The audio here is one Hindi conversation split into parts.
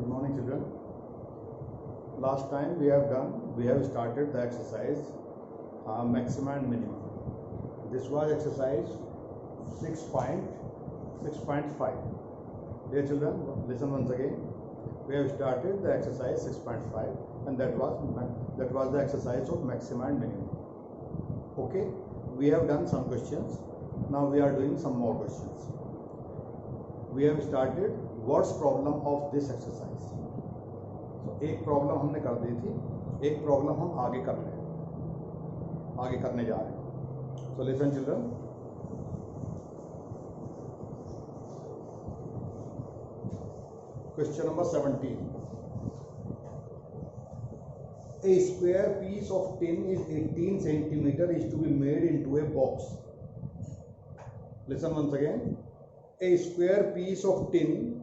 Good morning, children. Last time we have started the exercise maximum and minimum. This was exercise 6.5. Dear children, listen once again. We have started the exercise 6.5, and that was the exercise of maximum and minimum. Okay, we have done some questions. Now we are doing some more questions. We have started what's problem of this exercise. So एक प्रॉब्लम हमने कर दी थी, एक प्रॉब्लम हम आगे करने जा रहे हैं. So listen children. Question number 17. A square piece of tin is 18 centimeter is to be made into a box. Listen once again. A square piece of tin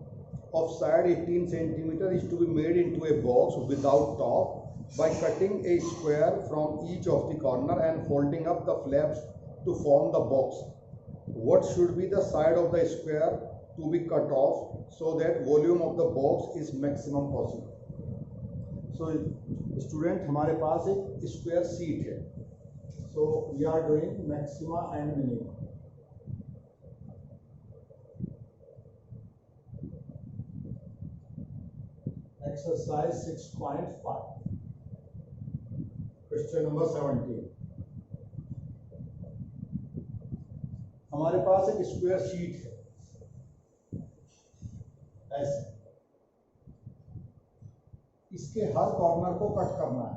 of side 18 centimeter is to be made into a box without top by cutting a square from each of the corner and folding up the flaps to form the box. What should be the side of the square to be cut off so that volume of the box is maximum possible? So student, हमारे पास एक square sheet है. So we are doing maxima and minima. Exercise 6.5. Question number 17. हमारे पास एक स्क्वायर शीट है ऐसे. इसके हर कॉर्नर को कट करना है.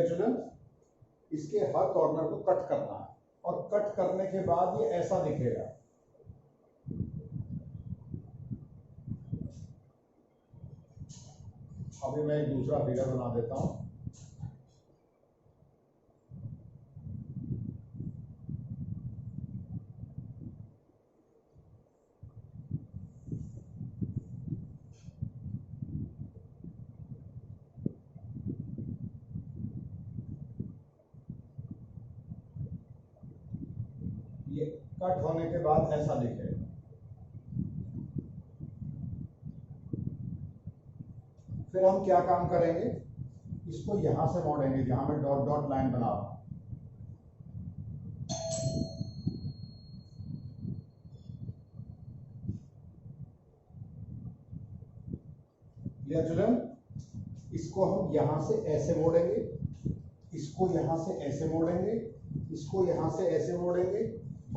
चिल्ड्रन, इसके हर कॉर्नर को कट करना है और कट करने के बाद ये ऐसा दिखेगा. अभी मैं एक दूसरा फिगर बना देता हूं. ये कट होने के बाद ऐसा दिखेगा. फिर हम क्या काम करेंगे, इसको यहां से मोड़ेंगे जहां मैं डॉट डॉट लाइन बना रहा हूं. चिल्ड्रन, इसको हम यहां से ऐसे मोड़ेंगे, इसको यहां से ऐसे मोड़ेंगे, इसको यहां से ऐसे मोड़ेंगे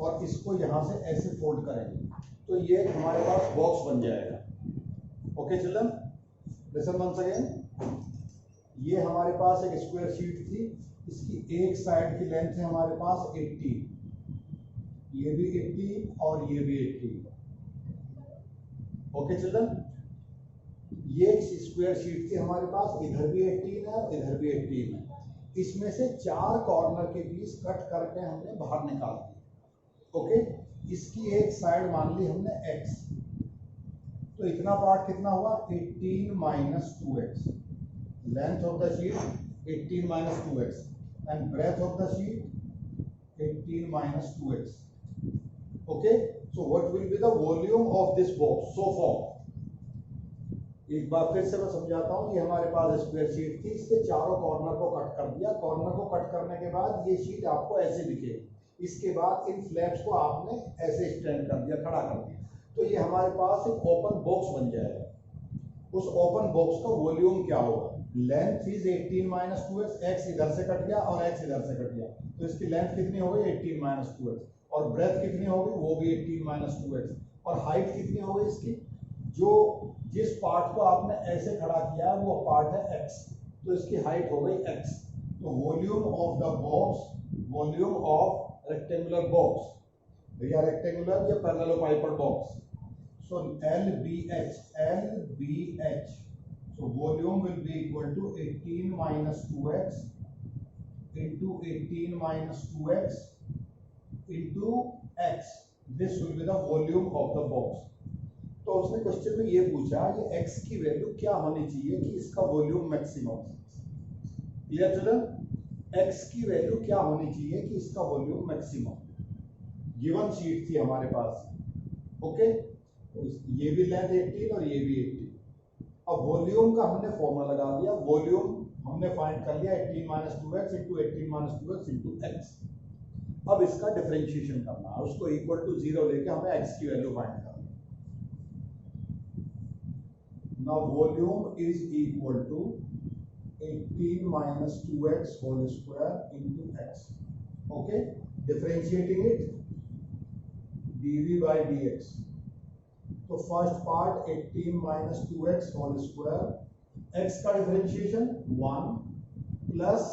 और इसको यहां से ऐसे फोल्ड करेंगे. तो ये हमारे पास बॉक्स बन जाएगा. Okay children, listen once again. ये हमारे पास एक स्क्वायर शीट थी. इसकी एक साइड की लेंथ है हमारे पास 80, ये भी 80 और ये भी 80. ओके चिल्ड्रन, ये स्क्वायर शीट थी हमारे पास. इधर भी 18 है, इधर भी 18 है. इसमें से 4 कॉर्नर के पीस कट करके हमने बाहर निकाल दिए. ओके, इसकी एक साइड मान ली हमने x. तो इतना पार्ट कितना हुआ, 18 minus 2x. Length of the sheet 18 minus 2x and breadth of the sheet 18 minus 2x. Okay, so what will be the volume of this box so far. एक बार फिर से मैं समझाता हूँ. ये हमारे पास स्क्वायर शीट थी, इसके चारों कॉर्नर को कट कर दिया. कॉर्नर को कट करने के बाद ये शीट आपको ऐसे दिखेगी. इसके बाद इन फ्लैप्स को आपने ऐसे स्टैंड कर दिया, खड़ा कर दिया. तो ये हमारे पास एक ओपन बॉक्स बन जाएगा. उस ओपन बॉक्स का वॉल्यूम क्या होगा, length is 18 minus 2x. x इधर से कट गया और x इधर से कट गया, तो इसकी लेंथ कितनी हो गई, 18 माइनस 2x. और ब्रेथ कितनी होगी, वो भी 18 माइनस 2x. और हाइट कितनी हो गई इसकी, जो जिस पार्ट को आपने ऐसे खड़ा किया है वो पार्ट है x. तो इसकी हाइट हो गई x. तो volume of the box, volume of rectangular box, या rectangular या parallelepiped box. So LBH, so volume will be equal to 18 minus 2x into 18 minus 2x into x. This will be the volume of the box. तो उसने क्वेश्चन में ये पूछा, ये x की वैल्यू क्या होनी चाहिए कि इसका volume maximum. Clear children? x की वैल्यू क्या होनी चाहिए कि इसका वॉल्यूम मैक्सिमम, गिवन शीट थी हमारे पास। ओके, तो ये भी लेंथ 18 और ये भी 18। अब वॉल्यूम का हमने फॉर्मूला लगा दिया, वॉल्यूम हमने फाइंड कर लिया 18 minus 2x into 18 minus 2x into x। अब इसका डिफरेंशिएशन करना है, उसको इक्वल टू 0 लेके हमें x की वैल्यू फाइंड करनी है। Now volume is equal to 18 minus 2x whole square into x. Okay, differentiating it dv by dx. तो first part 18 minus 2x whole square, x का differentiation 1 plus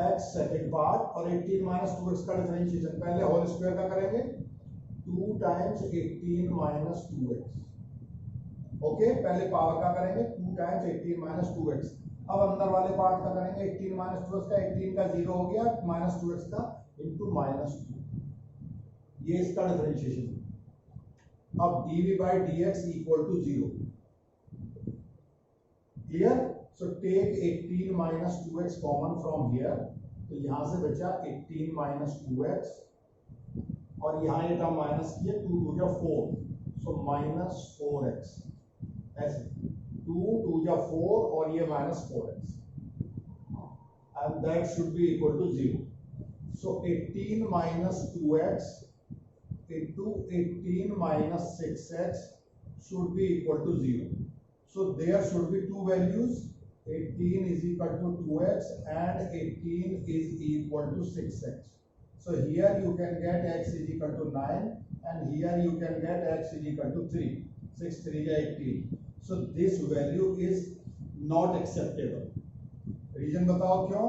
x second part, और 18 minus 2x का डिफरेंशिएशन पहले होल स्क्वायर का करेंगे 2 टाइम्स 18 minus 2x। ओके, पहले पावर का करेंगे 2 टाइम्स 18 minus 2x। अब अंदर वाले पार्ट का करेंगे 18 माइनस 2x का, 18 का 0 हो गया, माइनस 2x का इंटू माइनस 2, ये इसका डिफरेंशिएशन। अब dv by dx equal to 0। Clear? So take 18 minus 2x common from here, तो यहां से बचा 18 माइनस 2x, और यहां ये टर्म माइनस किया, 2 2 जा 4, सो माइनस 4x। ऐसे 2 2 जा 4 और ये minus 4x, and that should be equal to 0. So 18 minus 2x into 18 minus 6x should be equal to 0. So there should be two values, 18 is equal to 2x and 18 is equal to 6x. So here you can get x is equal to 9 and here you can get x is equal to 3. 6 3 is 18. So this value is not acceptable. Reason बताओ क्यों?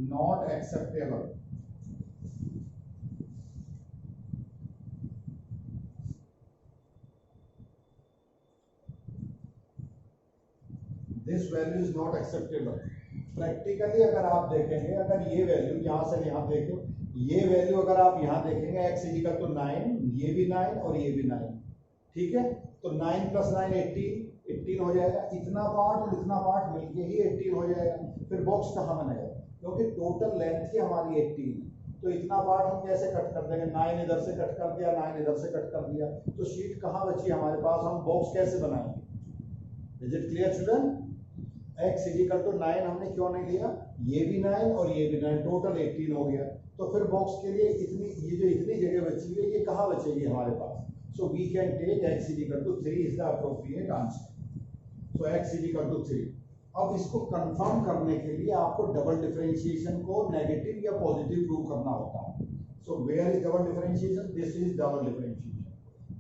Not acceptable. This value is not acceptable. Practically अगर आप देखेंगे, अगर ये वैल्यू यहाँ से यहाँ देखो, ये वैल्यू अगर आप यहाँ देखेंगे x is equal to 9, ये भी 9 और ये भी 9, ठीक है? तो 9 प्लस 9 18 हो जाएगा, इतना पार्ट और इतना पार्ट मिलके ही 18 हो जाएगा। फिर बॉक्स कहाँ बनेगा? क्योंकि टोटल लेंथ ही हमारी 18 है, तो इतना पार्ट हम कैसे कट कर देंगे? 9 इधर से कट कर दिया, 9 इधर से कट कर दिया, तो शीट कहाँ बची हमारे पास? हम बॉक्स कैसे बनाएंगे? Is it clear children? x is equal to 9 हमने क्यों नहीं लिया? ये भी 9 और ये भी 9, टोटल 18 हो गया। तो फिर बॉक्स के लिए इतनी, ये जो इतनी जगह बची है, ये कहाँ बचेगी हमारे पास? So we can take x is equal to 3 is the appropriate answer. So x is equal to 3. अब इसको कंफर्म करने के लिए आपको डबल डिफरेंशिएशन को नेगेटिव या पॉजिटिव प्रूव करना होता है। So where is double differentiation? This is double differentiation.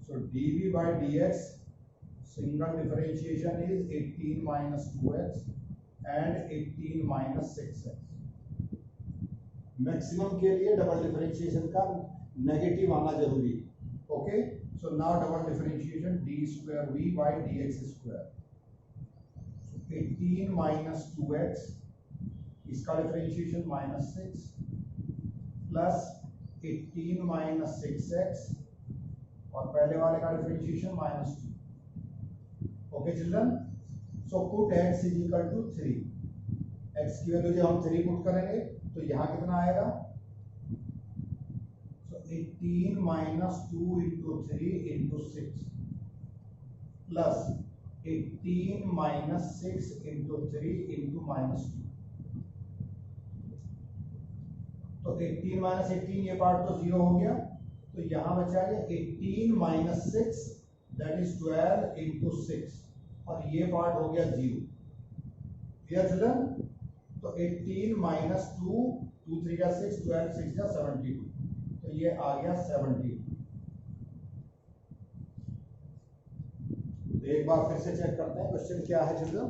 So dv by dx single differentiation is 18 minus 2x and 18 minus 6x. Maximum के लिए डबल डिफरेंशिएशन का नेगेटिव आना जरूरी है। Okay, so now double differentiation d square v by dx square. 18 minus 2x, इसका differentiation minus 6 plus 18 minus 6x, और पहले वाले का differentiation minus 2. Okay children, so put x is equal to 3. x की वैल्यू जब हम 3 पुट करेंगे तो यहाँ कितना आएगा? 18 minus 2 into 3 into 6 plus 18 minus 6 into 3 into minus 2. तो 18 minus 18 ये पार्ट तो 0 हो गया, तो यहाँ बचा है 18 minus 6 that is 12 into 6, और ये पार्ट हो गया 0। Clear children? तो 18 minus 2, 2 3 का 6, 12 6 का 72, तो ये आ गया 70। तो एक बार फिर से चेक करते हैं क्वेश्चन क्या है children.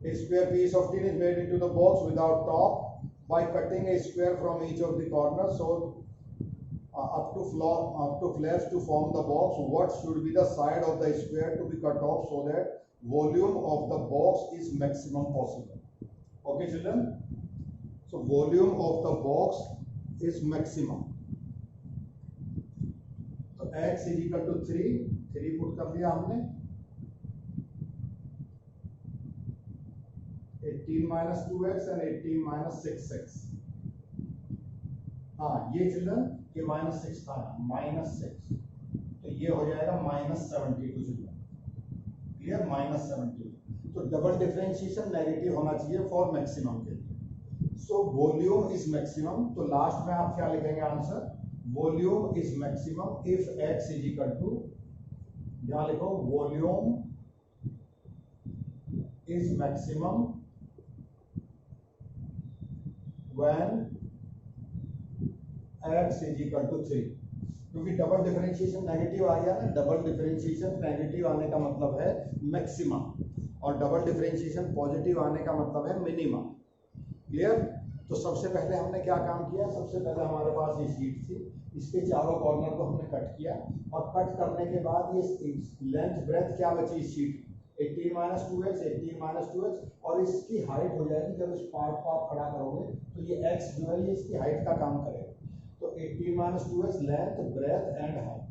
A square piece of tin is made into the box without top by cutting a square from each of the corners, so up to flaps to form the box. What should be the side of the square to be cut off so that volume of the box is maximum possible? Okay children, so volume of the box is maximum. तो x is equal to 3 put कर दिया हमने, 18 minus 2x and 18 minus 6x। हाँ ये चिल्ड्रन ये -6 था, -6, तो ये हो जाएगा -72 चिल्ड्रन। क्लियर, -72। तो डबल डिफरेंशिएशन नेगेटिव होना चाहिए फॉर मैक्सिमम के लिए। सो वॉल्यूम इज मैक्सिमम, तो लास्ट में आप क्या लिखेंगे answer, volume is maximum if x is equal to, यहां लिखो volume is maximum when x is equal to 3, क्योंकि डबल डिफरेंशिएशन नेगेटिव आ गया ना। डबल डिफरेंशिएशन नेगेटिव आने का मतलब है मैक्सिमम और डबल डिफरेंशिएशन पॉजिटिव आने का मतलब है मिनिमम। क्लियर। तो सबसे पहले हमने क्या काम किया, सबसे पहले हमारे पास ये शीट थी, इसके चारों कॉर्नर को हमने कट किया और कट करने के बाद ये लेंथ ब्रेथ क्या बची इस sheet, 18 minus 2x, 18 minus 2x, और इसकी हाइट हो जाएगी जब इस पार्ट को आप खड़ा करोगे तो ये x जो है ये इसकी हाइट का काम करेगा। तो 18 minus 2x length breadth and height.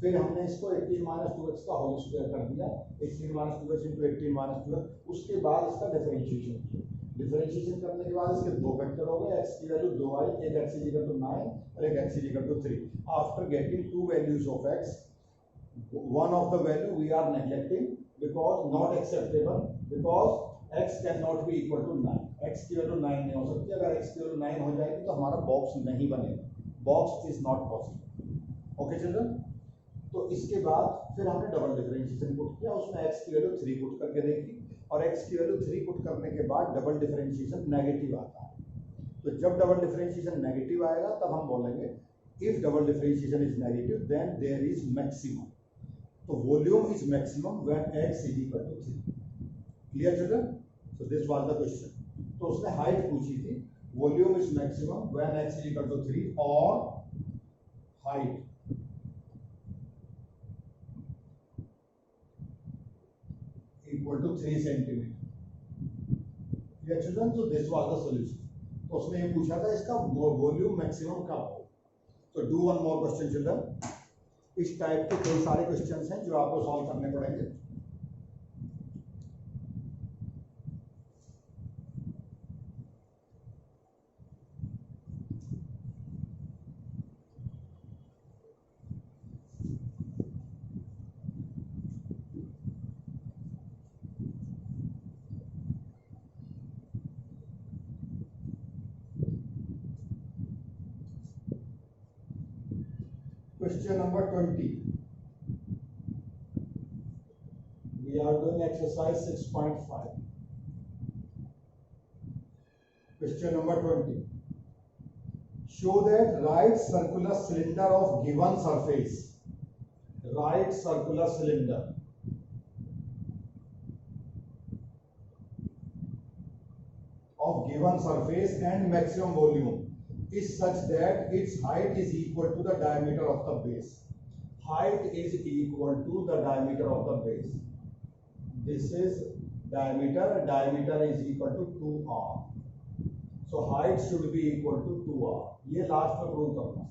फिर हमने इसको 18 माइनस 2x का होल स्क्वायर कर दिया, 18 minus 2x into 18 minus 2x। उसके बाद इसका डिफरेंशिएशन किया। डिफरेंशिएशन करने के बाद इसके दो वेक्टर हो गए, x की वैल्यू 2 आई, एक x इज इक्वल टू 9 और एक x is equal to 3। After getting two values of x, one of the value we are neglecting because not acceptable, because x cannot be equal to 9, x की वैल्यू 9 नहीं हो सकती। अगर x की वैल्यू 9 हो जाएगी तो हमारा बॉक्स नहीं बनेगा, box is not possible. Okay children. तो इसके बाद फिर हमने डबल डिफरेंशिएशन पुट किया, उसमें x की वैल्यू 3 पुट करके देखी और x की वैल्यू 3 पुट करने के बाद डबल डिफरेंशिएशन नेगेटिव आता है। तो जब डबल डिफरेंशिएशन नेगेटिव आएगा तब हम बोलेंगे if double differentiation is negative then there is maximum. तो volume is maximum when x is equal to 3। Clear children. So this was the question. तो उसने हाइट पूछी थी, volume is maximum when x is equal to 3 और height equal to 3 centimetre. Clear children. तो दिस वाज द सॉल्यूशन। तो उसने ये पूछा था इसका वॉल्यूम मैक्सिमम कब हो। तो do one more question children. इस टाइप के कई सारे क्वेश्चंस हैं जो आपको सॉल्व करने पड़ेंगे। Question number 20. We are doing exercise 6.5. Question number 20. Show that right circular cylinder of given surface, right circular cylinder of given surface and maximum volume is such that its height is equal to the diameter of the base. Height is equal to the diameter of the base. This is diameter. Diameter is equal to 2r. So height should be equal to 2r. ये लास्ट में प्रूव करना।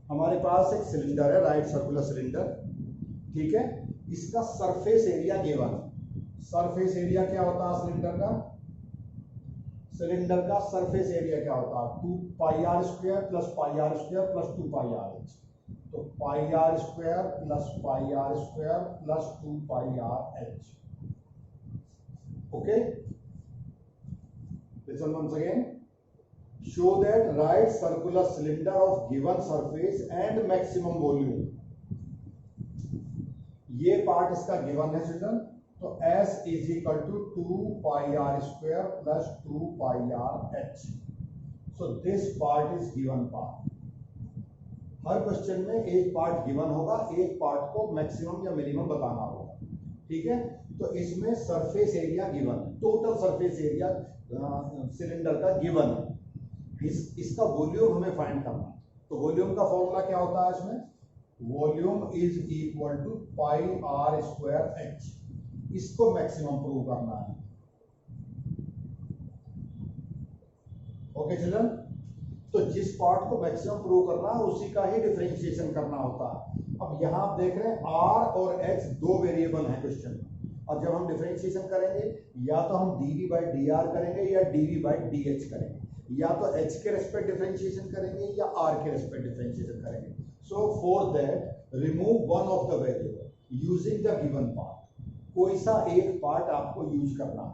हमारे पास एक सिलेंडर है, राइट सर्कुलर सिलेंडर, ठीक है। इसका सरफेस एरिया गिवन है। सरफेस एरिया क्या होता है सिलेंडर का? सिलेंडर का सरफेस एरिया क्या होता है? 2 pi r square plus pi r square plus 2 pi r h. तो pi r square plus pi r square plus 2 pi r h. Okay, listen once again. Show that right circular cylinder of given surface and maximum volume. ये पार्ट इसका गिवन है चिल्ड्रन। तो S is equal to 2 pi r square plus 2 pi r h. So this part is given part. हर क्वेश्चन में एक पार्ट गिवन होगा, एक पार्ट को मैक्सिमम या मिनिमम बताना होगा, ठीक है। तो इसमें सरफेस एरिया गिवन है, टोटल सरफेस एरिया सिलेंडर का गिवन है। इसका वॉल्यूम हमें फाइंड करना है। तो वॉल्यूम का फॉर्मूला क्या होता है इसमें? Volume is equal to pi r square h. इसको मैक्सिमम प्रूव करना है। Okay children. तो जिस पार्ट को मैक्सिमम प्रूव करना है उसी का ही डिफरेंशिएशन करना होता है। अब यहां आप देख रहे हैं आर और एक्स दो वेरिएबल हैं क्वेश्चन में। और जब हम डिफरेंशिएशन करेंगे या तो हम dv बाई dr करेंगे या dv बाई dh करेंगे, या तो h के रेस्पेक्ट डिफरेंशिएशन करेंगे या r के रेस्पेक्ट डिफरेंशिएशन करेंगे। So for that remove one of the variable using the given part. कोई सा एक पार्ट आपको यूज करना है,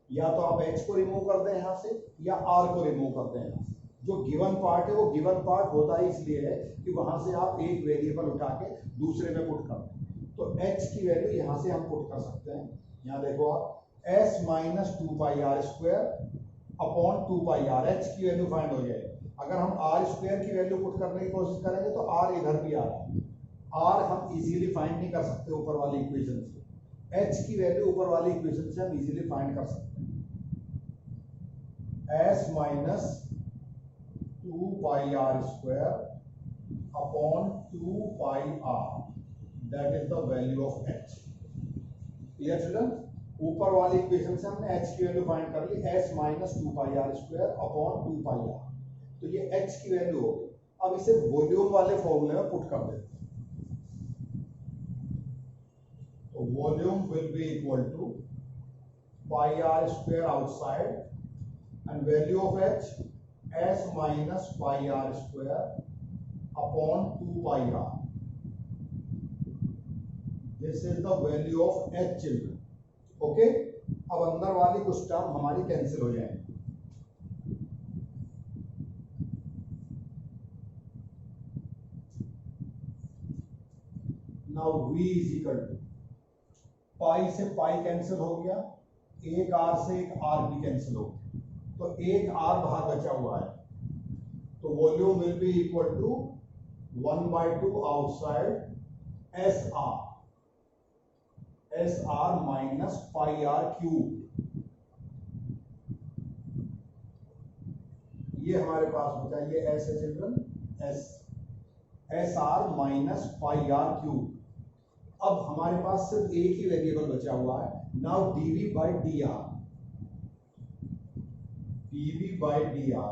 या तो आप h को रिमूव कर दें यहाँ से या r को रिमूव कर दें यहाँ से। जो गिवन पार्ट है वो गिवन पार्ट होता ही इसलिए है कि वहां से आप एक वेरिएबल उठा के दूसरे में पुट कर दें। तो h की वैल्यू यहाँ से हम पुट कर सकते हैं। यहाँ देखो आप s minus 2πr² upon 2πr, h की वैल्यू फाइंड हो जाएगी। अगर हम r² की वैल्यू पुट करने की कोशिश करेंगे तो r इधर भी आ रहा है, r हम इजीली फाइंड नहीं कर सकते ऊपर वाली इक्वेशन से। h की वैल्यू ऊपर वाली इक्वेशन से हम इजीली फाइंड कर सकते हैं। s minus 2πr² upon 2πr, that is the value of h। Clear children? ऊपर वाली इक्वेशन से हमने h की वैल्यू फाइंड कर ली, s minus 2πr² upon 2πr, तो ये h की वैल्यू हो गई। अब इसे वॉल्यूम वाले फॉर्मूले में पुट कर देते हैं। तो volume will be equal to πr² outside and value of h s minus πr² upon 2πr। This is the value of h children. Okay, अब अंदर वाली कुछ टर्म हमारी कैंसिल हो जाएंगे। Now v is equal to pi से पाई कैंसिल हो गया, एक r से एक r भी कैंसिल हो गया, तो एक r बाहर बचा हुआ है। तो volume will be equal to 1/2 outside SR minus πr³। ये हमारे पास बचा, ये S है चिल्ड्रन, SR माइनस πr³। अब हमारे पास सिर्फ एक ही वेरिएबल बचा हुआ है। नाउ dv बाई dr,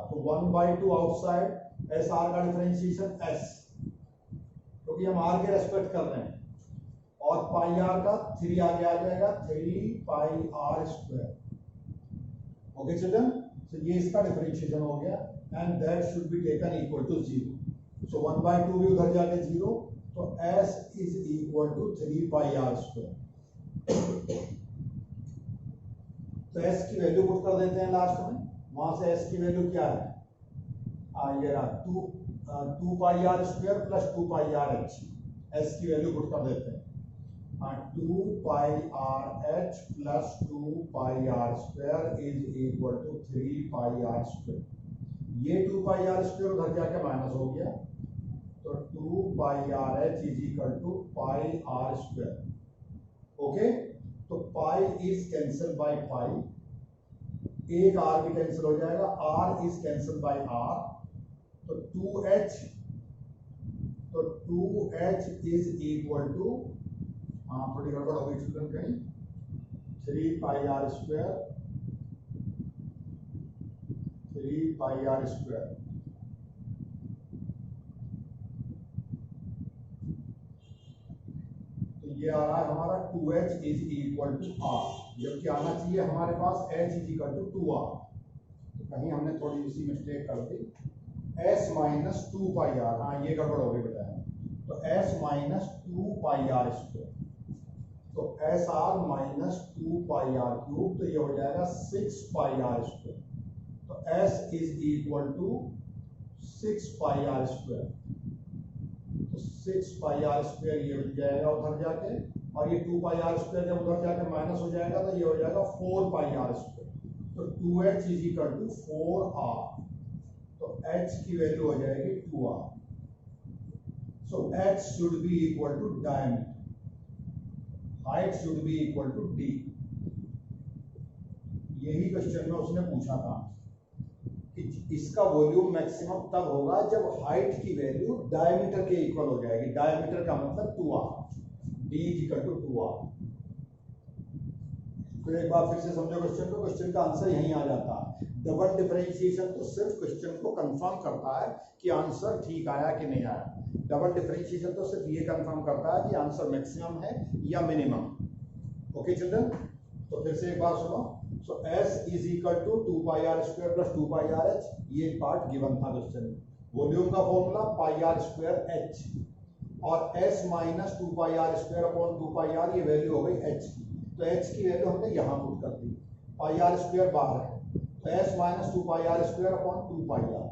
तो 1/2 आउटसाइड SR का डिफरेंशिएशन S, क्योंकि हम r के रेस्पेक्ट कर रहे हैं, और πr का 3 आगे आ जाएगा, 3πr²। ओके चिल्ड्रन, तो ये इसका डिफरेंशिएशन हो गया and that should be taken equal to 0। सो 1/2 भी उधर जाके 0, तो s is equal to 3πr²। तो s की वैल्यू पुट कर देते हैं लास्ट में। वहां से s की वैल्यू क्या है, ये रहा 2πr² प्लस 2πrh। s की वैल्यू पुट कर देते हैं, 2πrh plus 2πr² is equal to 3πr²। ये 2πr² उधर जाके माइनस हो गया, तो 2πrh is equal to πr²। Okay, तो pi is cancel by pi, एक r भी कैंसिल हो जाएगा, r is cancel by r, तो 2h इज इक्वल टू, थोड़ी गड़बड़ हो गई चिल्ड्रन कहीं, 3πr², तो ये आ रहा है हमारा 2h is equal to r, जबकि आना चाहिए हमारे पास h is equal to 2r। तो कहीं हमने थोड़ी सी मिस्टेक कर दी, s माइनस 2πr, हाँ ये गड़बड़ हो गई बेटा, तो s माइनस 2πr², तो SR माइनस 2πr³, तो ये हो जाएगा 6πr²। तो S is equal to 6πr², तो 6πr² ये बन जाएगा उधर जाके, और ये 2πr² जब उधर जाके माइनस हो जाएगा तो ये हो जाएगा 4πr²। तो 2h is equal to 4r, तो h की वैल्यू हो जाएगी 2r। So h should be equal to diameter, height should be equal to d। यही क्वेश्चन में उसने पूछा था कि इसका वॉल्यूम मैक्सिमम तब होगा जब हाइट की वैल्यू डायमीटर के इक्वल हो जाएगी। डायमीटर का मतलब 2r, d is equal to 2r। तो एक बार फिर से समझो क्वेश्चन को, क्वेश्चन का आंसर यहीं आ जाता है। डबल डिफरेंशिएशन तो सिर्फ क्वेश्चन को कंफर्म करता है कि आंसर ठीक आया कि नहीं आया। डबल डिफरेंशिएशन तो सिर्फ ये कंफर्म करता है कि आंसर मैक्सिमम है या मिनिमम। ओके चिल्ड्रन, तो फिर से एक बार सुनो। So S is equal to 2 pi r square plus 2 pi r h, ये पार्ट गिवन था क्वेश्चन में। वॉल्यूम का formula pi r square h, और S minus 2 pi r square upon 2 pi r, ये वैल्यू हो गई H की। तो H की वैल्यू हमने यहाँ पुट कर दी, पाई आर स्क्वायर बाहर है, तो S minus 2 pi r square upon 2 pi r,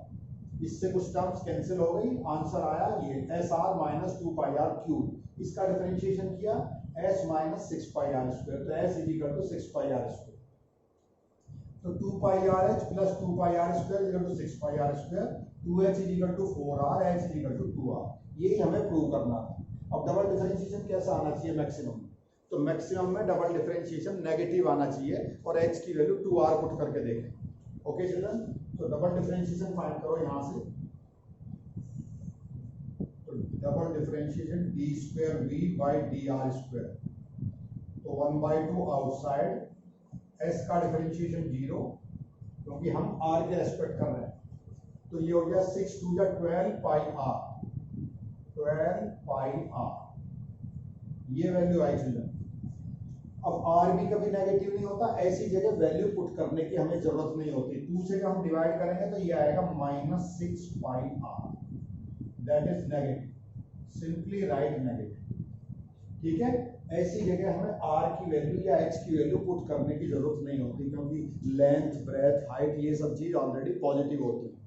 इससे कुछ टर्म्स कैंसिल हो गई, आंसर आया ये S r minus 2 pi r cube. इसका डिफरेंशिएशन किया s minus 6 pi r square, तो s is equal to 6 pi r square, तो 2 pi r h plus 2 pi r square is equal to 6 pi r square, 2h is equal to 4r, h is equal to 2r, यही हमें प्रूव करना था। अब डबल डिफरेंशिएशन कैसा आना चाहिए मैक्सिमम, तो मैक्सिमम में डबल डिफरेंशिएशन नेगेटिव आना चाहिए और h की वैल्यू 2r पुट करके देखें। ओके चिल्ड्रन, तो डबल डिफरेंशिएशन फाइंड करो यहां से, तो double differentiation D square V by D R square, तो 1/2 आउटसाइड, s का डिफरेंशिएशन 0 क्योंकि हम r के रेस्पेक्ट कर रहे हैं, तो ये हो गया 6 2 जा 12 पाई r, 12 पाई r, ये वैल्यू आई चिल्ड्रन। अब r भी कभी नेगेटिव नहीं होता, ऐसी जगह वैल्यू पुट करने की हमें जरूरत नहीं होती। 2 से जब हम डिवाइड करेंगे तो ये आएगा -6 पाई r, that is negative, simply write negative. ठीक है, ऐसी जगह हमें r की वैल्यू या h की वैल्यू पुट करने की जरूरत नहीं होती, क्योंकि लेंथ ब्रेथ हाइट ये सब चीज ऑलरेडी पॉजिटिव होती है।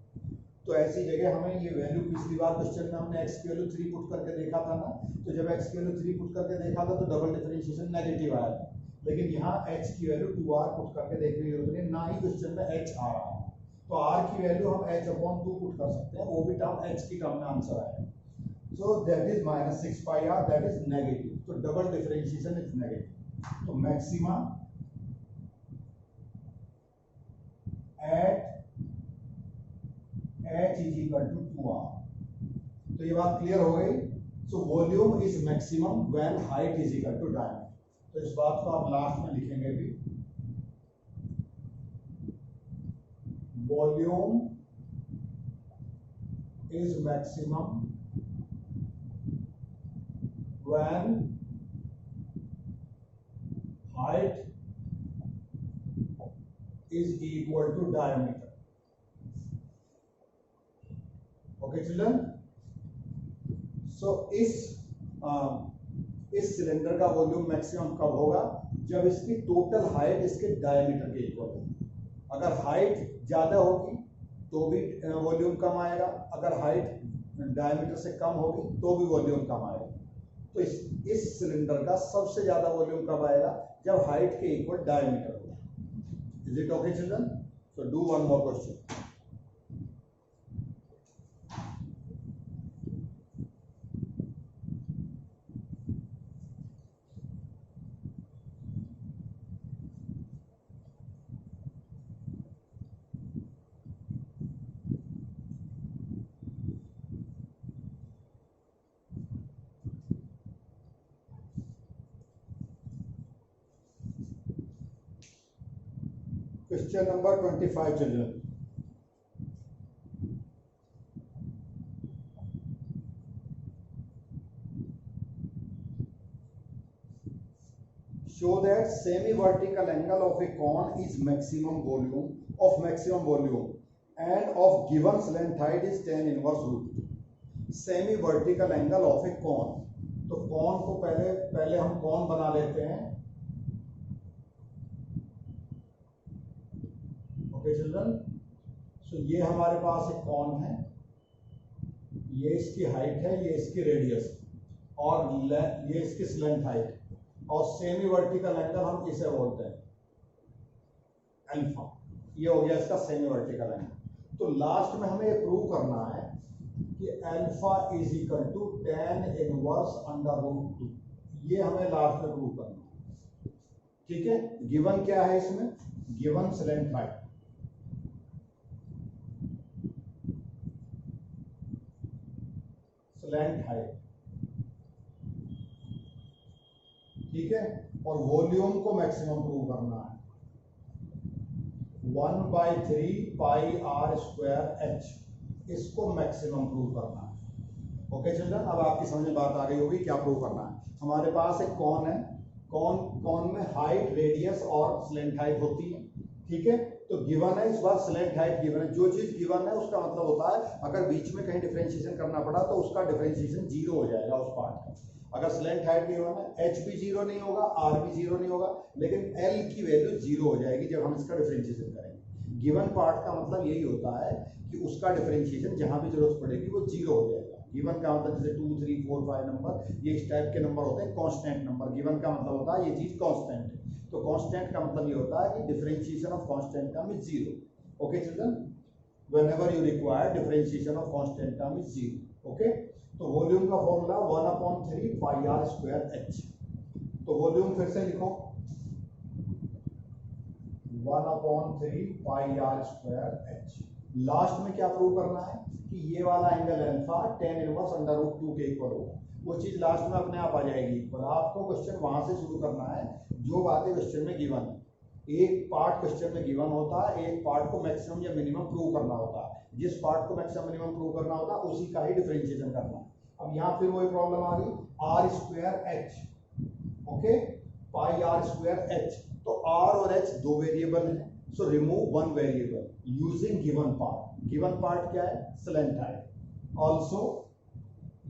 तो ऐसी जगह हमें ये वैल्यू, पिछली बार क्वेश्चन में हमने x की वैल्यू 3 पुट करके देखा था ना, तो जब x की वैल्यू 3 पुट करके देखा था तो डबल डिफरेंशिएशन नेगेटिव आया था, लेकिन यहाँ h की वैल्यू 2r पुट करके देखने की जरूरत नहीं, ना ही क्वेश्चन में h आ रहा है, तो r की वैल्यू हम h अपॉन 2 पुट कर सकते हैं, वो भी टर्म h की टर्म में आंसर आएगा। So that is -6 pi r, that is negative, so double differentiation is negative, तो maxima at h is equal to 2r, तो ये बात क्लियर हो गई। So volume is maximum when height is equal to diameter, तो इस बात को आप लास्ट में लिखेंगे भी, volume is maximum when height is equal to diameter. Okay children, so इस सिलेंडर का वॉल्यूम मैक्सिमम कब होगा, जब इसकी टोटल हाइट इसके डायमीटर के इक्वल होगी। अगर हाइट ज्यादा होगी तो भी वॉल्यूम कम आएगा, अगर हाइट डायमीटर से कम होगी तो भी वॉल्यूम कम आएगा। तो इस सिलेंडर का सबसे ज्यादा वॉल्यूम कब आएगा, जब हाइट के इक्वल डायमीटर होगा। Is it okay children? So do one more question. Question number 25 children. Show that semi-vertical angle of a cone is maximum volume and of given length height is tan inverse root. Semi-vertical angle of a cone. तो कॉन को पहले हम कॉन बना लेते हैं। ओके चिल्ड्रन, सो ये हमारे पास एक कॉन है, ये इसकी हाइट है, ये इसकी रेडियस और ये इसकी स्लेंथ हाइट, और सेमी वर्टिकल एंगल हम इसे बोलते हैं अल्फा। ये हो गया इसका सेमी वर्टिकल एंगल। तो लास्ट में हमें ये प्रूव करना है कि alpha is equal to tan inverse under root 2, ये हमें लास्ट में प्रूव करना है। ठीक है, गिवन क्या है इसमें, गिवन स्लेंथ हाइट, स्लेंथ हाइट, ठीक है, और वॉल्यूम को मैक्सिमम प्रूव करना है, 1/3 पाई आर स्क्वायर एच, इसको मैक्सिमम प्रूव करना है। ओके चिल्ड्रन, अब आपकी समझ में बात आ गई होगी क्या प्रूव करना है। हमारे पास एक कॉन है, कौन में हाइट, रेडियस और स्लेंट हाइट होती है, ठीक है। तो गिवन है, इस बार स्लेंट हाइट गिवन है। जो चीज गिवन है उसका मतलब होता है अगर बीच में कहीं डिफरेंशिएशन करना पड़ा तो उसका डिफरेंशिएशन जीरो हो जाएगा उस पार्ट का। अगर स्लेंट हाइट गिवन है, एच भी जीरो नहीं होगा, आर भी जीरो नहीं होगा, लेकिन एल की वैल्यू जीरो हो जाएगी जब हम इसका डिफरेंशिएशन करेंगे। गिवन पार्ट का मतलब यही होता है कि उसका डिफरेंशिएशन जहां भी जरूरत पड़ेगी वो जीरो हो जाएगा। गिवन का मतलब जैसे 2, 3, 4, 5 नंबर, ये इस टाइप के नंबर होते हैं कांस्टेंट नंबर। गिवन का मतलब होता है ये चीज कांस्टेंट है। तो कांस्टेंट का मतलब ये होता है कि differentiation of constant term is zero. Okay children, whenever you require differentiation of constant term is zero. Okay, तो वॉल्यूम का formula 1/3 pi r square h. तो वॉल्यूम फिर से लिखो 1/3 pi r square h. Last में क्या प्रूव करना है कि ये वाला एंगल अल्फा tan इनवर्स √2 के इक्वल होगा। वो चीज लास्ट में अपने आप आ जाएगी इक्वल। आपको क्वेश्चन वहां से शुरू करना है जो बातें क्वेश्चन में गिवन है। एक पार्ट क्वेश्चन में गिवन होता है, एक पार्ट को मैक्सिमम या मिनिमम प्रूव करना होता है। जिस पार्ट को मैक्सिमम मिनिमम प्रूव करना होता है उसी का ही डिफरेंशिएशन करना है। अब यहाँ फिर वही प्रॉब्लम आ गई, r square h, okay, pi r square h. तो आर और एच दो वेरिएबल हैं, so remove one variable using given part. Given part क्या है, स्लेंट हाइट। ऑल्सो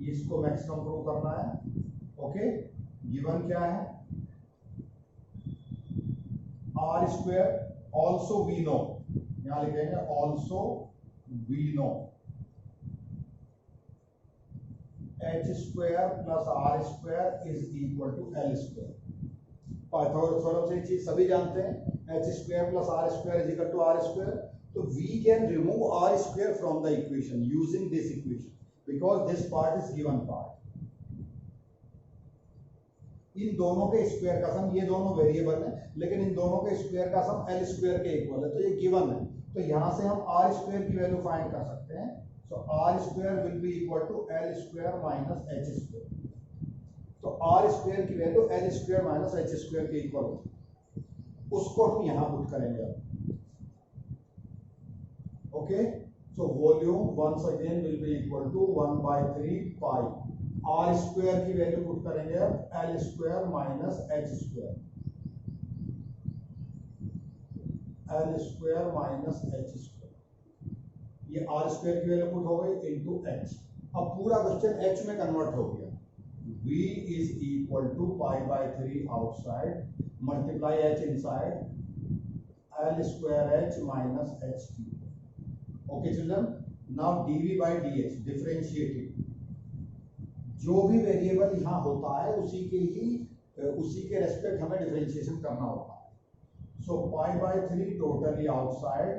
इसको मैक्सिमम प्रूव करना है। ओके, गिवन क्या है, r square. Also we know, यहां लिखेंगे also we know h square plus r square is equal to l square. Pythagoras से चीज सभी जानते हैं, h square plus r square is equal to r square. तो we can remove r square from the equation using this equation because this part is given part. इन दोनों के स्क्वायर का सम, ये दोनों वेरिएबल है लेकिन इन दोनों के स्क्वायर का सम एल स्क्वायर के इक्वल है, तो ये गिवन है। तो यहां से हम आर स्क्वायर की वैल्यू फाइंड कर सकते हैं। So r square will be equal to l square minus h square. तो आर स्क्वायर की value l square minus h square के इक्वल होती है, उसको हम यहां पुट करेंगे अब। Okay, so volume once again will be equal to 1/3 pi r square की वैल्यू पुट करेंगे अब L square minus h square, L square minus h square. ये आर स्क्वायर की वैल्यू पुट हो गई इनटू एच। अब पूरा क्वेश्चन एच में कन्वर्ट हो गया। v is equal to pi/3 outside multiply h inside l square h minus h cube. Okay children, now dv by dx differentiated, जो भी वेरिएबल यहाँ होता है उसी के रेस्पेक्ट हमें डिफरेंशिएशन करना होता है। सो pi/3 totally outside,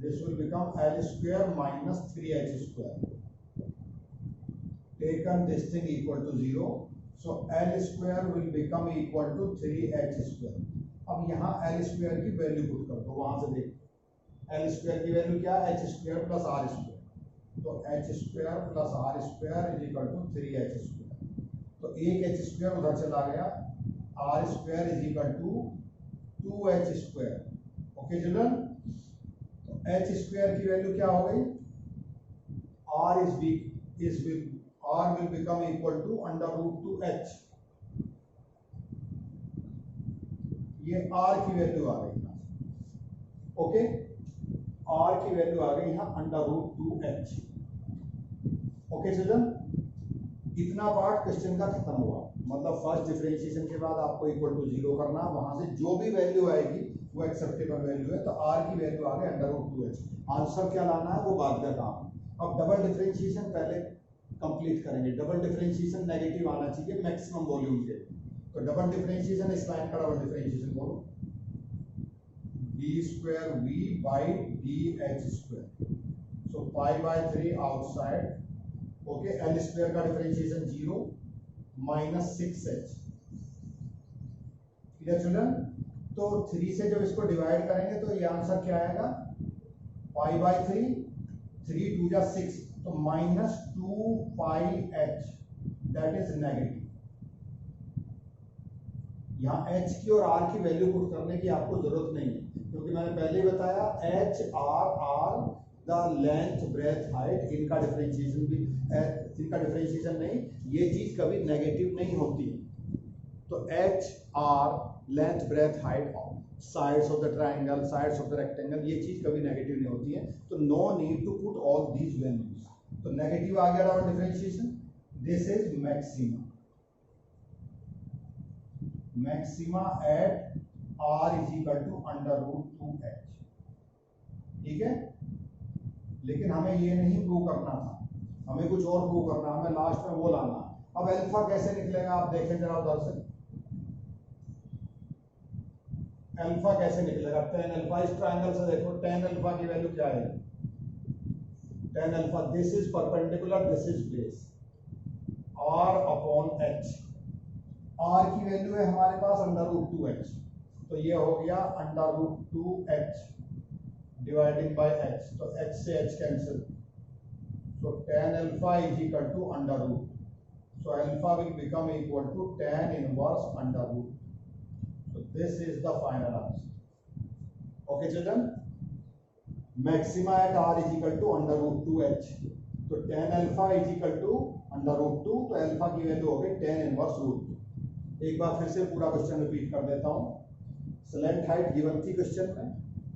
this will become l square minus 3h square. Taken this thing equal to 0, so l square will become equal to 3h square. अब यहाँ l square की वैल्यू पुट कर दो, वहां से देखो l square की वैल्यू क्या है, h square plus r square। तो h square plus r square is equal to 3h square। तो एक h square उधर चला गया, r square is equal to 2h square। Okay children, तो h square की वैल्यू क्या हो गई, r will become equal to √2h। ये r की वैल्यू आ गई, ओके, r की वैल्यू आ गई यहाँ √2h। ओके चिल्ड्रन, इतना पार्ट क्वेश्चन का खत्म हुआ। मतलब फर्स्ट डिफरेंशिएशन के बाद आपको इक्वल टू 0 करना, वहां से जो भी वैल्यू आएगी वो एक्सेप्टेबल वैल्यू है। तो r की वैल्यू आ गई √2h। आंसर क्या लाना है वो बाद का काम है। अब डबल डिफरेंशिएशन पहले कंप्लीट करेंगे। डबल डिफरेंशिएशन नेगेटिव आना चाहिए मैक्सिमम वॉल्यूम के। तो डबल डिफरेंशिएशन, इस लाइन का डबल डिफरेंशिएशन बोलो, d square v by dh square। So pi/3 outside, okay, l square का differentiation 0 minus 6h। Clear children? तो 3 से जब इसको डिवाइड करेंगे तो ये आंसर क्या आएगा, pi/3, 3 2 जा 6, तो -2πh, दैट इज नेगेटिव। यहाँ h की और r की वैल्यू पुट करने की आपको जरूरत नहीं है, क्योंकि मैंने पहले ही बताया h r the length breadth height, इनका डिफरेंशिएशन नहीं, ये चीज कभी नेगेटिव नहीं होती। तो h r length breadth height sides of the triangle sides of the rectangle, ये चीज कभी नेगेटिव नहीं होती है, तो no need to put all these values. तो नेगेटिव आ गया down differentiation, this is maxima, maxima at r is equal to √2h, ठीक है। लेकिन हमें ये नहीं प्रूव करना था, हमें कुछ और प्रूव करना, हमें लास्ट में वो लाना। अब अल्फा कैसे निकलेगा आप देखें जरा उधर से, अल्फा कैसे निकलेगा, tan अल्फा, इस ट्रायंगल से देखो tan अल्फा की वैल्यू क्या है, tan alpha this is perpendicular this is base, r upon h, r की वैल्यू है हमारे पास √2h, तो ये हो गया √2h डिवाइडिंग बाय h, तो h से h cancel, so tan alpha is equal to √, so alpha will become equal to tan inverse √, so this is the final answer. Okay children, maxima at r is equal to √2h, तो tan alpha is equal to √2, तो अल्फा की वैल्यू हो गई tan इनवर्स √2। एक बार फिर से पूरा क्वेश्चन रिपीट कर देता हूँ। स्लैंट हाइट गिवन थी क्वेश्चन में,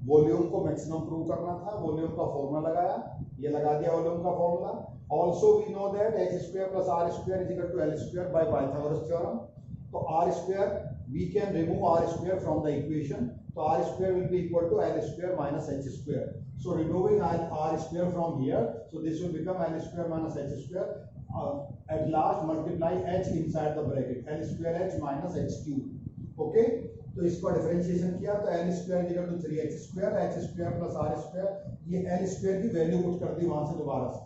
वॉल्यूम को मैक्सिमम प्रूव करना था, वॉल्यूम का फॉर्मूला लगाया, ये लगा दिया वॉल्यूम का formula. Also we know that h square plus r square is equal to l square by Pythagoras theorem, तो r square we can remove r square from the equation, तो r square will be equal to l square minus h square, so removing r square from here, so this will become l square minus h square, at last multiply h inside the bracket, l square h minus h cube, okay। तो इसको डिफरेंशिएशन किया तो l square equal to 3h square, h square plus r square, ये l स्क्वायर की वैल्यू पुट कर दी वहां से दोबारा से,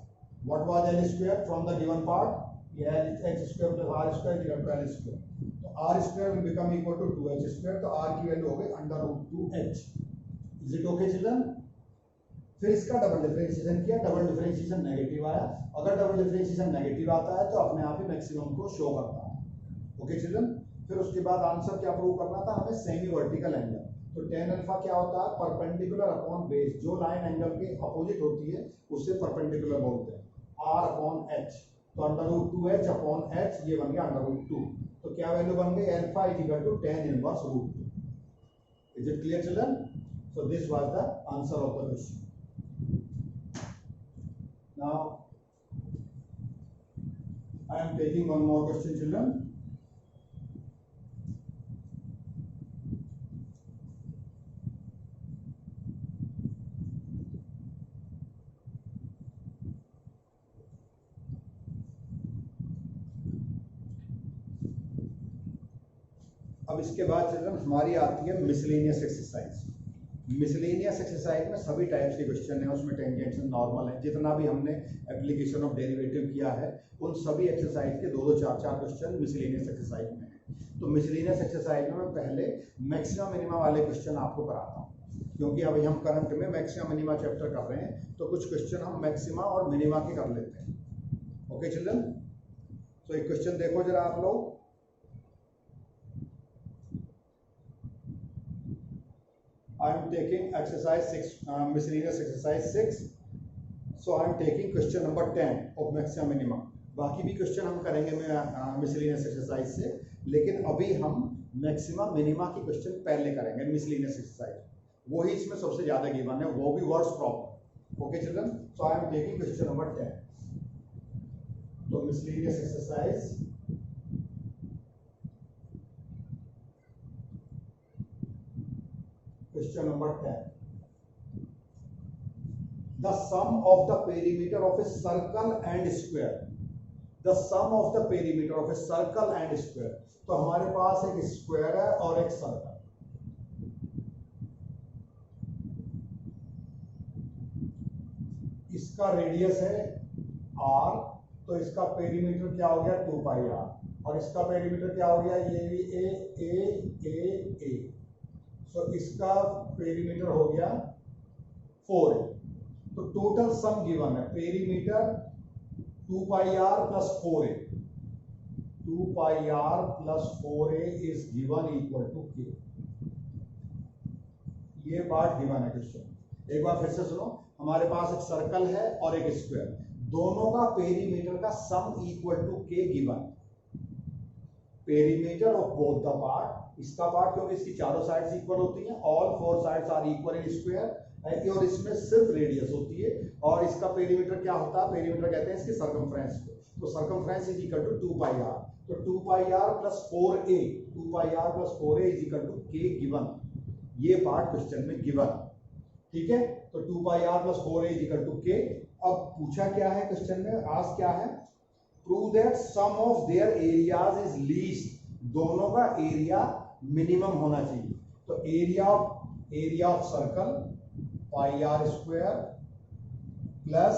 what was l square from the given part, ये h square plus r square equal to l square, तो r square will become equal to 2h square, तो r की वैल्यू हो गई √2h। Is it okay children? फिर इसका डबल डिफरेंशिएशन किया, डबल डिफरेंशिएशन नेगेटिव आया, अगर डबल डिफरेंशिएशन नेगेटिव आता है तो अपने आप ही मैक्सिमम को शो करता है। ओके चिल्ड्रन, फिर उसके बाद आंसर क्या प्रूव करना था हमें, सेमी वर्टिकल एंगल, तो tan अल्फा क्या होता है, परपेंडिकुलर अपॉन बेस, जो लाइन एंगल के अपोजिट होती है उससे परपेंडिकुलर बोलते हैं, r अपॉन h, तो √2h अपॉन h ये बन गया √2, तो क्या वैल्यू बन गई, alpha is equal to tan inverse √2। Is it clear children? So this was the answer of the question. Now I am taking one more question children. अब इसके बाद चिल्ड्रन हमारी आती है मिसलेनियस एक्सरसाइज। मिसलेनियस एक्सरसाइज में सभी टाइप्स के क्वेश्चन हैं, उसमें टेंजेंट्स नॉर्मल है, जितना भी हमने एप्लीकेशन ऑफ डेरिवेटिव किया है उन सभी एक्सरसाइज के 2-2 4-4 क्वेश्चन मिसलेनियस एक्सरसाइज में है। तो मिसलेनियस एक्सरसाइज में मैं पहले मैक्सिमा मिनिमा वाले क्वेश्चन आपको कराता हूँ, क्योंकि अभी हम करंट में मैक्सिमा मिनिमा चैप्टर कर रहे हैं, तो कुछ क्वेश्चन हम मैक्सिमा और मिनिमा के कर लेते हैं। ओके चिल्ड्रन, तो एक क्वेश्चन देखो जरा आप लोग, I am taking exercise 6, miscellaneous exercise 6. So I am taking question number 10 of maxima minima. बाकी भी क्वेश्चन हम करेंगे मिसलेनियस एक्सरसाइज से, लेकिन अभी हम मैक्सिमा मिनिमा की क्वेश्चन पहले करेंगे मिसलेनियस एक्सरसाइज, वही इसमें सबसे ज्यादा गिवन है, वो भी words problem. Okay children, so I am taking question number 10। तो miscellaneous exercise Question number 10. The sum of the perimeter of a circle and square. The sum of the perimeter of a circle and square. तो हमारे पास एक स्क्वायर है और एक सर्कल। इसका रेडियस है r, तो इसका पेरीमीटर क्या हो गया 2πr, और इसका पेरीमीटर क्या हो गया, ये भी a। तो इसका पेरीमीटर हो गया 4a। तो टोटल सम गिवन है, perimeter 2πr plus 4a, 2πr plus 4a is given equal to k। ये पार्ट गिवन है क्वेश्चन। एक बार फिर से सुनो, हमारे पास एक सर्कल है और एक स्क्वायर, दोनों का पेरीमीटर का sum equal to k given. Perimeter of both the part, इसका पार्ट क्योंकि इसकी चारों साइड्स इक्वल होती हैं, all four sides are equal in square, और इसमें सिर्फ रेडियस होती है, और इसका पेरीमीटर क्या होता है, पेरीमीटर कहते हैं इसकी सर्कमफ्रेंस को, तो circumference is equal to 2 pi r, तो 2 pi r plus 4a, 2 pi r plus 4a is equal to k given, ये पार्ट क्वेश्चन में गिवन, ठीक है, तो 2 pi r plus 4a is equal to k। अब पूछा क्या है क्वेश्चन में, आज क्या है, prove that sum of their areas is least, दोनों का एरिया मिनिमम होना चाहिए, तो area of circle pi r square plus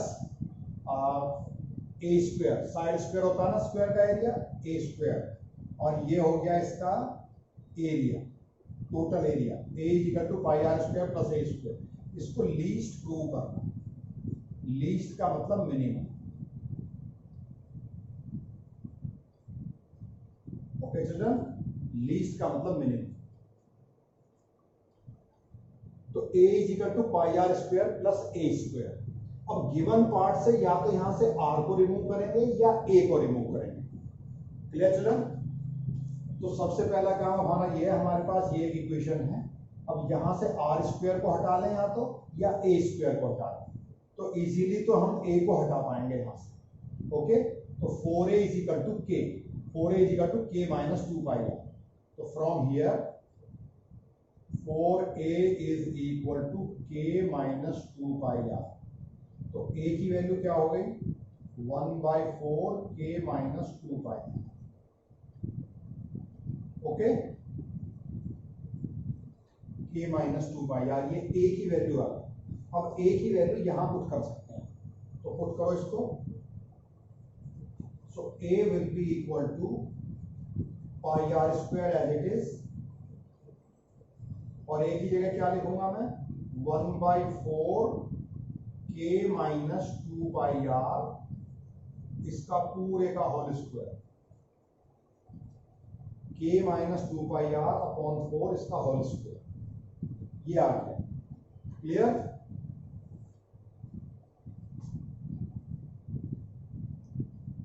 a square, side square होता है ना स्क्वायर का एरिया, ए स्क्वायर, और ये हो गया इसका area, total area a is equal to pi r square plus a square, इसको लीस्ट प्रूव करना, लीस्ट का मतलब मिनिमम, ओके चिल्ड्रन, लीस्ट का मतलब मिनिमम, तो a is equal to pi r square plus a square. अब गिवन पार्ट से या तो यहां से r को रिमूव करेंगे या a को रिमूव करेंगे, क्लियर चिल्ड्रन, तो सबसे पहला काम हमारा ये है, हमारे पास ये एक इक्वेशन है, अब यहां से r स्क्वायर को हटा लें या तो, या a स्क्वायर को हटा लें, तो इजीली तो हम a को हटा पाएंगे यहां से, ओके, तो 4a is equal to k, 4a is equal to k minus 2 pi r, तो from here 4a is equal to k minus 2 pi r, तो a की वैल्यू क्या हो गई 1/4 k minus 2 pi, okay, k minus 2 pi r, ये a की वैल्यू आ गई। अब a की वैल्यू यहां पुट कर सकते हैं, तो पुट करो इसको, so a will be equal to pi r square as it is, और a की जगह क्या लिखूंगा मैं 1/4 k माइनस 2 पाई आर, इसका पूरे का whole square, k minus 2 pi r upon 4 इसका होल स्क्वायर, ये आ गया, क्लियर,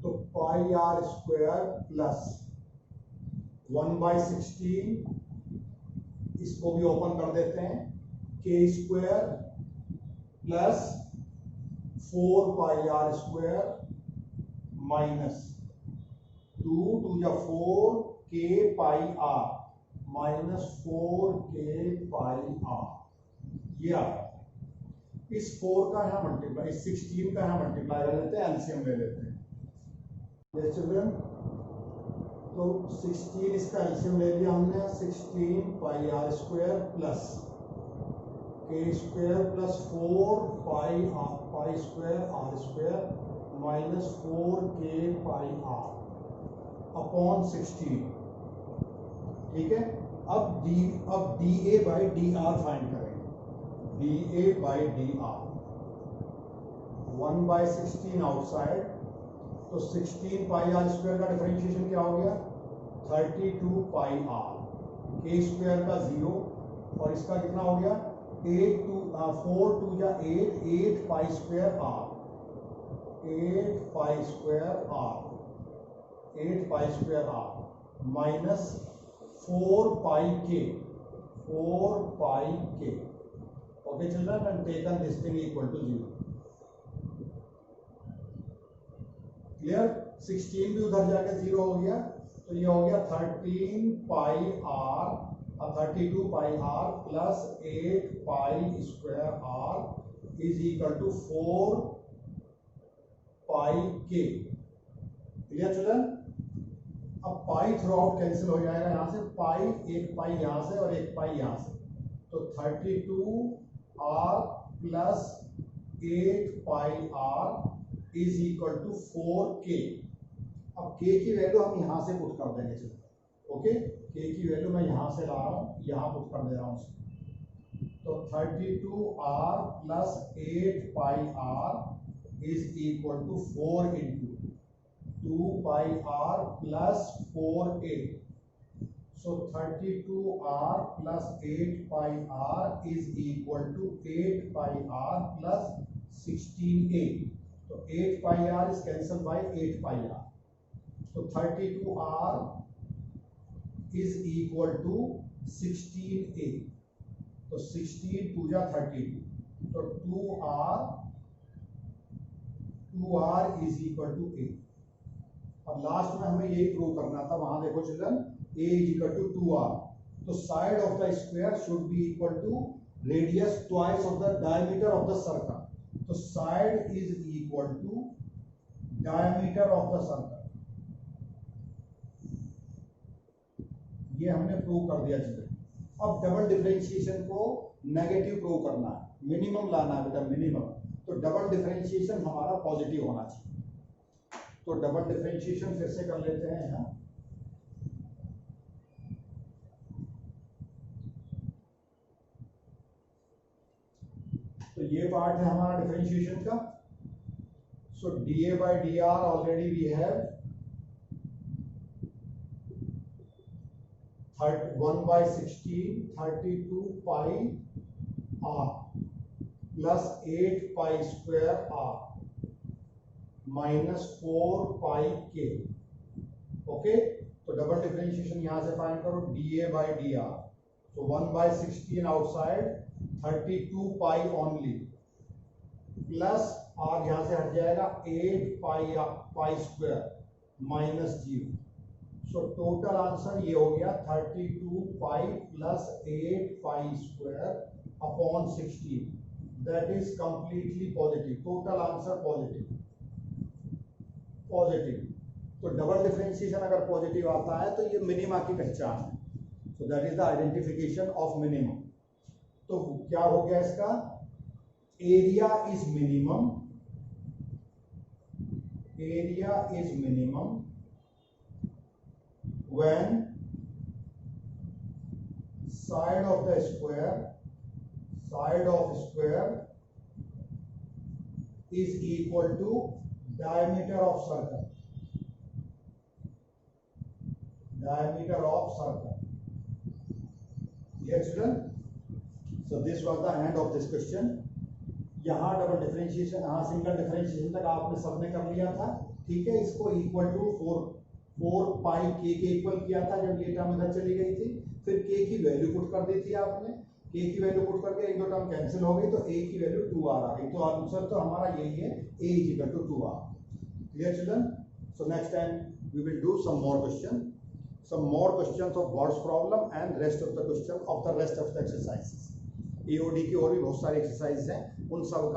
तो पाई आर स्क्वायर प्लस 1/16, इसको भी ओपन कर देते हैं, k square plus 4 pi r square minus 2 या 4 k pi r minus 4 k pi r, ये आ गया, इस 4 का यहां मल्टीप्लाई, इस 16 का यहां मल्टीप्लाई कर लेते हैं, एलसीएम ले लेते हैं, यस चिल्ड्रन, तो 16 इसका एलसीएम ले लिया हमने, 16 pi r square plus k square plus 4 pi square r square minus 4 k pi r upon 16, ठीक है, अब dA बाई dr फाइंड करेंगे, dA बाई dr, 1/16 आउटसाइड, तो 16 पाई आर स्क्वायर का डिफरेंशिएशन क्या हो गया 32 पाई आर, k स्क्वायर का 0, और इसका कितना हो गया 4 2 या 8 pi square r, 8 pi square r minus 4 pi k, okay children, and taken this thing equal to 0, clear, 16 भी उधर जाके 0 हो गया, तो ये हो गया 13 pi r, 32 pi r plus 8 pi square r is equal to 4 pi k, clear children, अब पाई थ्रू आउट कैंसिल हो जाएगा, यहां से पाई, एक पाई यहां से और एक पाई यहां से, तो 32 r plus 8 pi r is equal to 4k, अब k की वैल्यू हम यहां से पुट कर देंगे चिल्ड्रन, ओके, k की वैल्यू मैं यहां से ला रहा हूं, यहां पुट कर दे रहा हूं, तो 32r plus 8 pi r is equal to 4 into 2 pi r plus 4a, so 32r plus 8 pi r is equal to 8 pi r plus 16a, so 8 pi r is cancelled by 8 pi r, so 32r is equal to 16a। तो 16 2 जा 32, तो 2r is equal to a। अब लास्ट में हमें यही प्रूव करना था, वहां देखो children, a is equal to 2r, तो side of the square should be equal to radius twice of the diameter of the circle. तो side is equal to diameter of the circle, ये हमने प्रूव कर दिया चिल्ड्रन। अब डबल डिफरेंशिएशन को नेगेटिव प्रूव करना है, मिनिमम लाना है बेटा, मिनिमम। तो डबल डिफरेंशिएशन हमारा पॉजिटिव होना चाहिए। तो डबल डिफरेंशिएशन फिर से कर लेते हैं यहाँ। तो ये पार्ट है हमारा डिफरेंशिएशन का। So dA by dr already we have 1/16 32 pi r plus 8 pi square r minus 4 pi k। Okay, तो डबल डिफरेंशिएशन यहां से फाइंड करो, dA by dr। तो 1/16 outside, 32 pi only, plus r यहां से हट जाएगा 8 pi square minus 0। So total answer ये हो गया 32 pi plus 8 pi square upon 16, that is completely positive. Total answer positive. तो डबल डिफरेंशिएशन अगर पॉजिटिव आता है तो ये मिनिमा की पहचान है। So that is the identification of minimum. तो क्या हो गया इसका, area is minimum, area is minimum when side of square is equal to diameter of circle, yes children। so this was the end of this question। यहाँ डबल डिफरेंशिएशन, यहाँ सिंगल डिफरेंशिएशन तक आपने सबने कर लिया था, ठीक है। इसको इक्वल टू 4 पाई के इक्वल किया था जब ये टर्म इधर चली गई थी। फिर के की वैल्यू पुट कर दी थी आपने, के की वैल्यू पुट करके एक दो टर्म कैंसिल हो गई, तो ए की वैल्यू 2r आ गई। तो आंसर तो हमारा यही है, a is equal to 2r। Clear children? So next time we will do some more questions of God's problem and rest of the exercises। EOD की और भी बहुत सारी एक्सरसाइज हैं, उन सब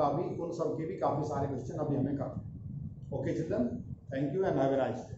के भी काफी सारे क्वेश्चन अभी हमें करने हैं। Okay children, thank you and have a nice day.